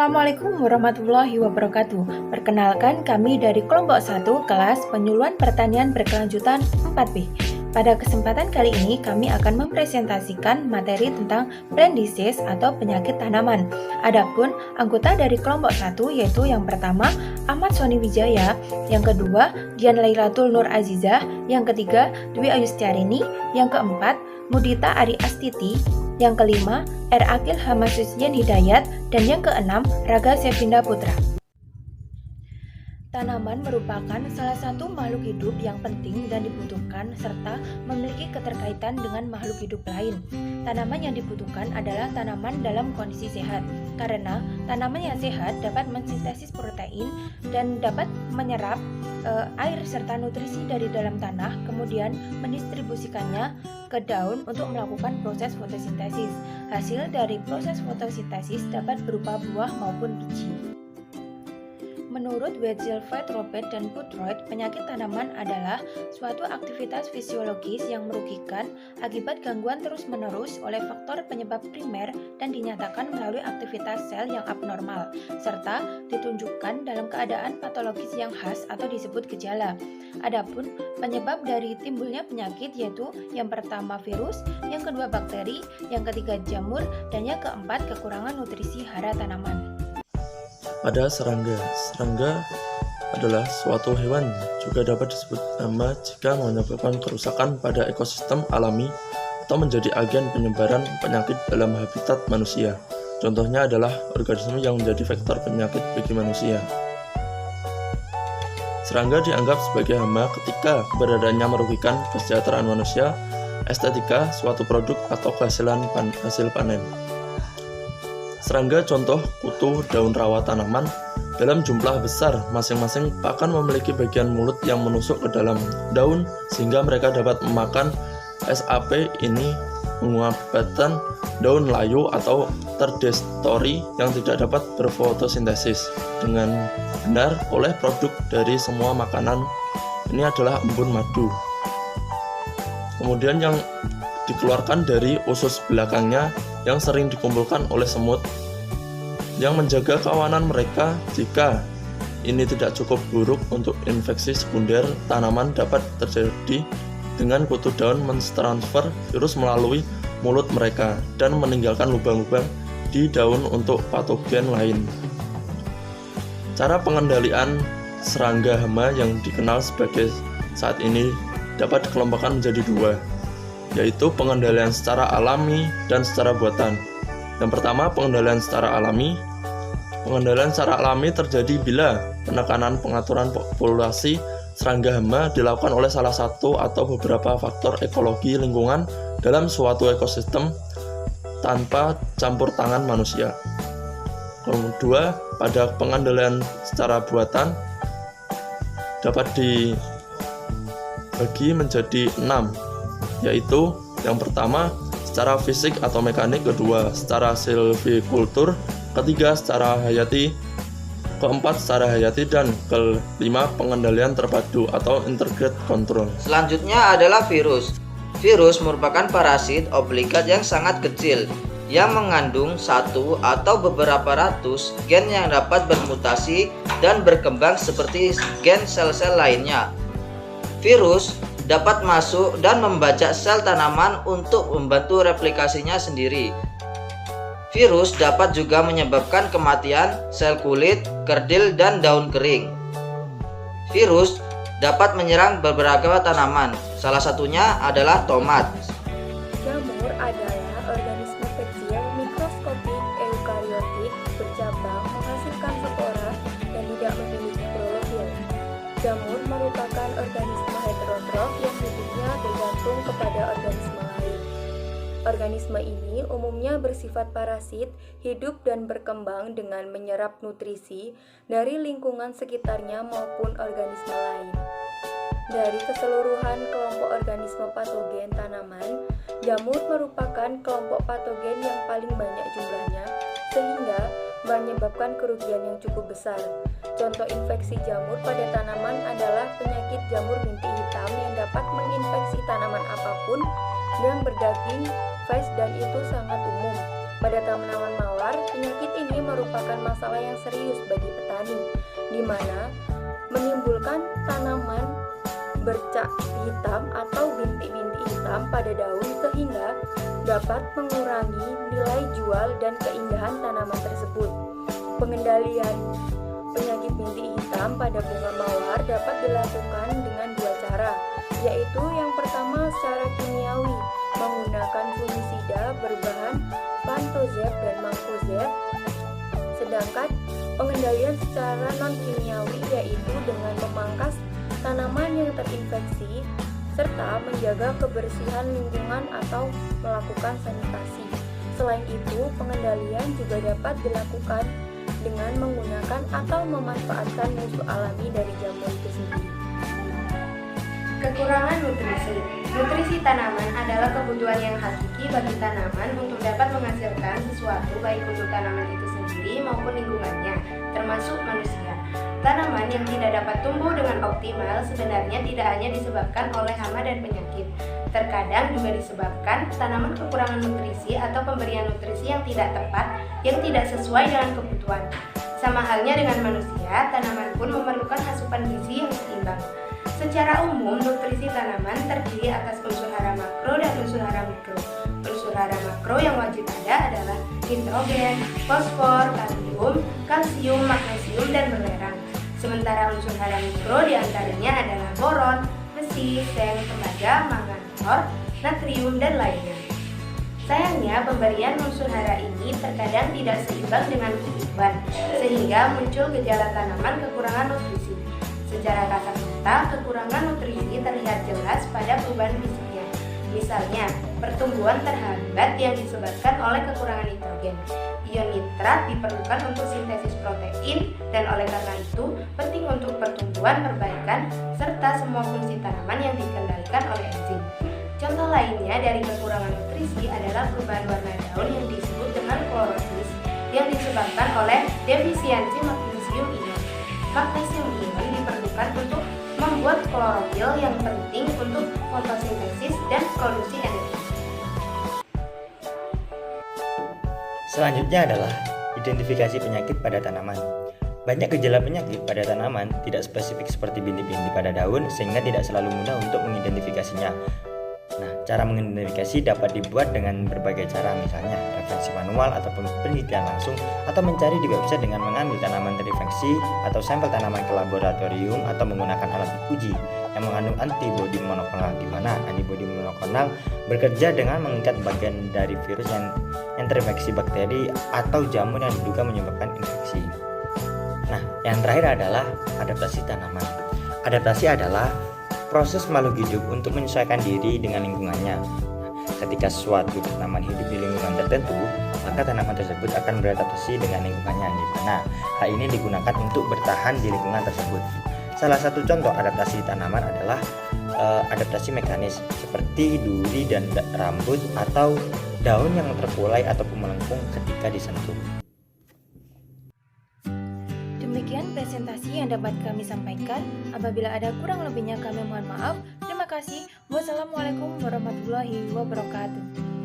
Assalamualaikum warahmatullahi wabarakatuh. Perkenalkan, kami dari kelompok 1 kelas penyuluhan pertanian berkelanjutan 4B. Pada kesempatan kali ini kami akan mempresentasikan materi tentang plant disease atau penyakit tanaman. Adapun anggota dari kelompok 1 yaitu yang pertama Ahmad Soni Wijaya, yang kedua Dian Lailatul Nur Azizah, yang ketiga Dwi Ayustiarini, yang keempat Mudita Ari Astiti, yang kelima R. Akil Hamasusyen Hidayat, dan yang keenam Raga Sevinda Putra. Tanaman merupakan salah satu makhluk hidup yang penting dan dibutuhkan serta memiliki keterkaitan dengan makhluk hidup lain. Tanaman yang dibutuhkan adalah tanaman dalam kondisi sehat, karena tanaman yang sehat dapat mensintesis protein dan dapat menyerap air serta nutrisi dari dalam tanah, kemudian mendistribusikannya ke daun untuk melakukan proses fotosintesis. Hasil dari proses fotosintesis dapat berupa buah maupun biji. Menurut Wetzel, Robert, dan Boothroyd, penyakit tanaman adalah suatu aktivitas fisiologis yang merugikan akibat gangguan terus-menerus oleh faktor penyebab primer dan dinyatakan melalui aktivitas sel yang abnormal, serta ditunjukkan dalam keadaan patologis yang khas atau disebut gejala. Adapun penyebab dari timbulnya penyakit yaitu yang pertama virus, yang kedua bakteri, yang ketiga jamur, dan yang keempat kekurangan nutrisi hara tanaman. Pada serangga. Serangga adalah suatu hewan, juga dapat disebut hama jika menyebabkan kerusakan pada ekosistem alami atau menjadi agen penyebaran penyakit dalam habitat manusia. Contohnya adalah organisme yang menjadi vektor penyakit bagi manusia. Serangga dianggap sebagai hama ketika keberadaannya merugikan kesejahteraan manusia, estetika suatu produk atau hasil panen. Serangga contoh kutu daun rawa tanaman dalam jumlah besar, masing-masing bahkan memiliki bagian mulut yang menusuk ke dalam daun sehingga mereka dapat memakan SAP. Ini mengakibatkan daun layu atau terdestori yang tidak dapat berfotosintesis dengan benar oleh produk dari semua makanan. Ini adalah embun madu. Kemudian yang dikeluarkan dari usus belakangnya yang sering dikumpulkan oleh semut yang menjaga keamanan mereka. Jika ini tidak cukup buruk untuk infeksi sekunder tanaman dapat terjadi dengan kutu daun mentransfer virus melalui mulut mereka dan meninggalkan lubang-lubang di daun untuk patogen lain. Cara pengendalian serangga hama yang dikenal sebagai saat ini dapat dikelompokkan menjadi dua, yaitu pengendalian secara alami dan secara buatan. Yang pertama, pengendalian secara alami. Pengendalian secara alami terjadi bila penekanan pengaturan populasi serangga hama dilakukan oleh salah satu atau beberapa faktor ekologi lingkungan dalam suatu ekosistem tanpa campur tangan manusia. Kedua, pada pengendalian secara buatan dapat dibagi menjadi 6, yaitu yang pertama secara fisik atau mekanik, kedua secara silvikultur, ketiga secara hayati, keempat secara hayati, dan kelima pengendalian terpadu atau integrated control. Selanjutnya adalah virus. Virus merupakan parasit obligat yang sangat kecil yang mengandung satu atau beberapa ratus gen yang dapat bermutasi dan berkembang seperti gen sel-sel lainnya. Virus dapat masuk dan membajak sel tanaman untuk membantu replikasinya sendiri. Virus dapat juga menyebabkan kematian sel kulit, kerdil, dan daun kering. Virus dapat menyerang beberapa tanaman, salah satunya adalah tomat. Jamur adalah organisme kecil mikroskopik eukariotik bercabang menghasilkan spora dan tidak memiliki klorofil. Jamur merupakan organisme heterotrof yang hidupnya bergantung kepada organisme lain. Organisme ini umumnya bersifat parasit, hidup dan berkembang dengan menyerap nutrisi dari lingkungan sekitarnya maupun organisme lain. Dari keseluruhan kelompok organisme patogen tanaman, jamur merupakan kelompok patogen yang paling banyak jumlahnya, sehingga menyebabkan kerugian yang cukup besar. Contoh infeksi jamur pada tanaman adalah penyakit jamur bintik hitam yang dapat menginfeksi tanaman apapun yang berdaging, dan itu sangat umum. Pada tanaman mawar, penyakit ini merupakan masalah yang serius bagi petani, di mana menimbulkan tanaman bercak hitam atau bintik-bintik hitam pada daun sehingga dapat mengurangi nilai jual dan keindahan tanaman tersebut. Pengendalian penyakit bintik hitam pada bunga mawar dapat dilakukan dengan dua cara, yaitu yang pertama secara kimiawi menggunakan fungisida berbahan pantozeb dan mancozeb, sedangkan pengendalian secara non-kimiawi yaitu dengan memangkas tanaman yang terinfeksi serta menjaga kebersihan lingkungan atau melakukan sanitasi. Selain itu, pengendalian juga dapat dilakukan dengan menggunakan atau memanfaatkan musuh alami dari jamur itu sendiri. Kekurangan nutrisi. Nutrisi tanaman adalah kebutuhan yang hakiki bagi tanaman untuk dapat menghasilkan sesuatu baik untuk tanaman itu sendiri maupun lingkungannya, termasuk manusia. Tanaman yang tidak dapat tumbuh dengan optimal sebenarnya tidak hanya disebabkan oleh hama dan penyakit. Terkadang juga disebabkan tanaman kekurangan nutrisi atau pemberian nutrisi yang tidak tepat, yang tidak sesuai dengan kebutuhan. Sama halnya dengan manusia, tanaman pun memerlukan asupan gizi yang seimbang. Secara umum, nutrisi tanaman terdiri atas unsur hara makro dan unsur hara mikro. Unsur hara makro yang wajib ada adalah nitrogen, fosfor, kalium, kalsium, magnesium, dan belerang. Sementara unsur hara mikro diantaranya adalah boron, besi, seng, tembaga, mangan, natrium, dan lainnya. Sayangnya, pemberian unsur hara ini terkadang tidak seimbang dengan kebutuhan, sehingga muncul gejala tanaman kekurangan nutrisi. Secara kasat mata, kekurangan nutrisi terlihat jelas pada perubahan fisiknya. Misalnya, pertumbuhan terhambat yang disebabkan oleh kekurangan nitrogen. Ion nitrat diperlukan untuk sintesis protein dan oleh karena itu penting untuk pertumbuhan, perbaikan, serta semua fungsi tanaman yang dikendalikan oleh enzim. Contoh lainnya dari kekurangan nutrisi adalah perubahan warna daun yang disebut dengan klorosis yang disebabkan oleh defisiensi magnesium ion. Magnesium ion diperlukan untuk membuat klorofil yang penting untuk fotosintesis dan produksi energi. Selanjutnya adalah identifikasi penyakit pada tanaman. Banyak gejala penyakit pada tanaman tidak spesifik seperti bintik-bintik pada daun sehingga tidak selalu mudah untuk mengidentifikasinya. Nah, cara mengidentifikasi dapat dibuat dengan berbagai cara, misalnya referensi manual ataupun penelitian langsung, atau mencari di website dengan mengambil tanaman terinfeksi atau sampel tanaman ke laboratorium atau menggunakan alat uji yang mengandung antibodi monoklonal, di mana antibodi monoklonal bekerja dengan mengikat bagian dari virus yang terinfeksi bakteri atau jamur yang diduga menyebabkan infeksi. Nah, yang terakhir adalah adaptasi tanaman. Adaptasi adalah proses makhluk hidup untuk menyesuaikan diri dengan lingkungannya. Ketika suatu tanaman hidup di lingkungan tertentu, maka tanaman tersebut akan beradaptasi dengan lingkungannya, di mana hal ini digunakan untuk bertahan di lingkungan tersebut. Salah satu contoh adaptasi tanaman adalah adaptasi mekanis seperti duri dan rambut atau daun yang terkulai ataupun melengkung ketika disentuh. Demikian presentasi yang dapat kami sampaikan. Apabila ada kurang lebihnya kami mohon maaf. Terima kasih. Wassalamualaikum warahmatullahi wabarakatuh.